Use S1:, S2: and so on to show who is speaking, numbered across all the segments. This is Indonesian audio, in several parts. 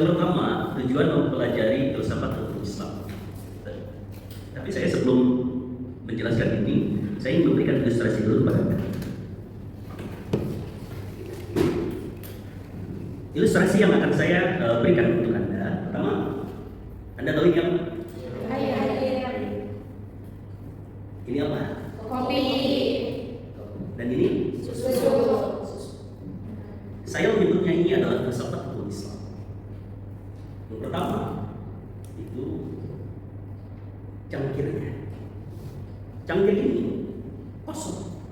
S1: Pertama, tujuan mempelajari filsafat hukum Islam. Tapi saya sebelum menjelaskan ini, saya ingin memberikan ilustrasi dulu pada Anda. Ilustrasi yang akan saya berikan untuk Anda. Pertama, Anda tahu ini apa? Ini apa?
S2: Kopi.
S1: Dan ini?
S2: Susu.
S1: Saya menyebutnya ini adalah filsafat hukum Islam. Yang pertama itu cangkirnya. Cangkir ini kosong.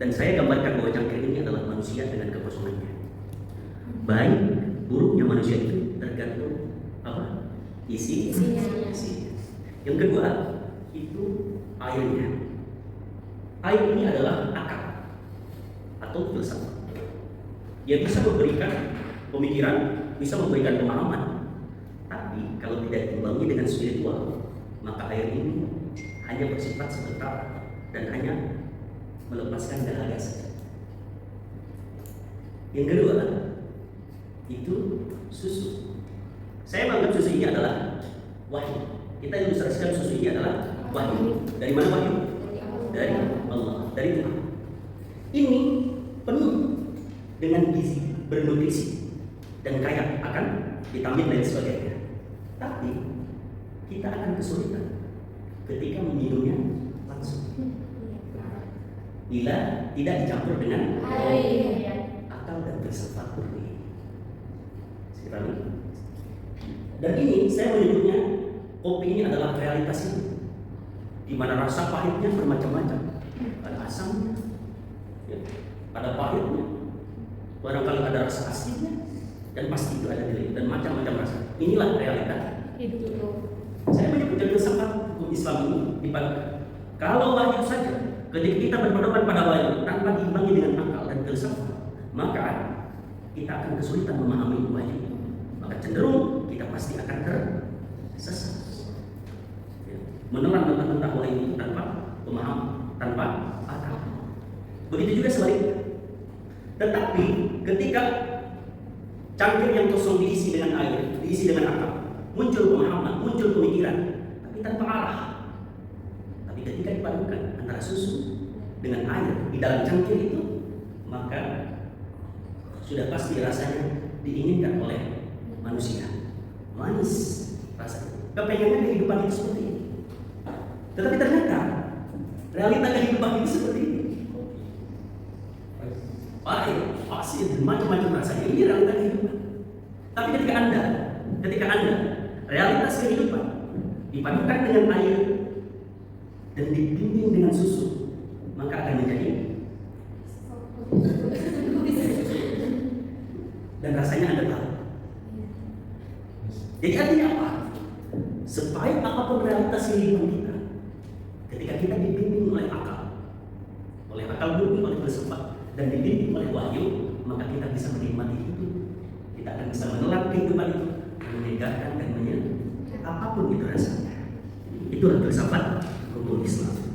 S1: Dan saya gambarkan bahwa cangkir ini adalah manusia dengan kekosongannya. Baik buruknya manusia itu tergantung apa? Isinya. Yang kedua itu airnya. Air ini adalah akal atau filsafat. Dia bisa memberikan pemikiran, bisa memberikan pemahaman. Tapi kalau tidak diimbangi dengan spiritual, maka air ini hanya bersifat sebentar dan hanya melepaskan dahaga saja. Yang kedua itu susu. Saya menganggap susu ini adalah wahyu. Kita ilustrasikan susu ini adalah wahyu. Dari mana wahyu? Dari Allah, dari Tuhan. Ini penuh dengan gizi, bernutrisi, dan kaya akan vitamin dan sebagainya. Tapi kita akan kesulitan ketika meminumnya langsung. Bila tidak dicampur dengan akal dan filsafat murni. Dan ini saya menyebutnya kopi ini adalah realitas itu, di mana rasa pahitnya bermacam-macam. Ada asamnya, ya, ada pahitnya, barangkali ada rasa asinnya, dan pasti itu ada nilai dan macam-macam rasa. Inilah realita hidup. Saya menyebutkan filsafat hukum Islam ini dipadukan. Kalau wahyu saja, ketika kita berpedoman pada wahyu tanpa diimbangi dengan akal dan filsafat, maka kita akan kesulitan memahami wahyu. Maka cenderung kita pasti akan tersesat. Menelan tentang wahyu itu tanpa pemahaman, tanpa akal. Begitu juga sebaliknya. Tetapi ketika cangkir yang kosong diisi dengan air, diisi dengan akal, muncul pemahaman, muncul pemikiran, tapi tanpa arah. Tapi ketika dipadukan antara susu dengan air di dalam cangkir itu, maka sudah pasti rasanya diinginkan oleh manusia. Manis rasanya. Kepengennya kehidupan itu seperti ini. Tetapi ternyata realita kehidupan itu seperti ini. Pahit, asin, dan macam-macam rasanya. Ini realita kehidupan. Tapi ketika Anda realitas kehidupan dipadukan dengan air dan dibimbing dengan susu, maka akan menjadi dan rasanya Anda tahu. Jadi artinya apa? Sepahit apapun realitas kehidupan kita, ketika kita dibimbing oleh akal murni, oleh filsafat, dan dibimbing oleh wahyu, maka kita bisa menikmati hidup. Kita akan bisa menelan kehidupan itu, menyegarkan dan menyenangkan apapun itu rasanya. Itulah filsafat hukum Islam.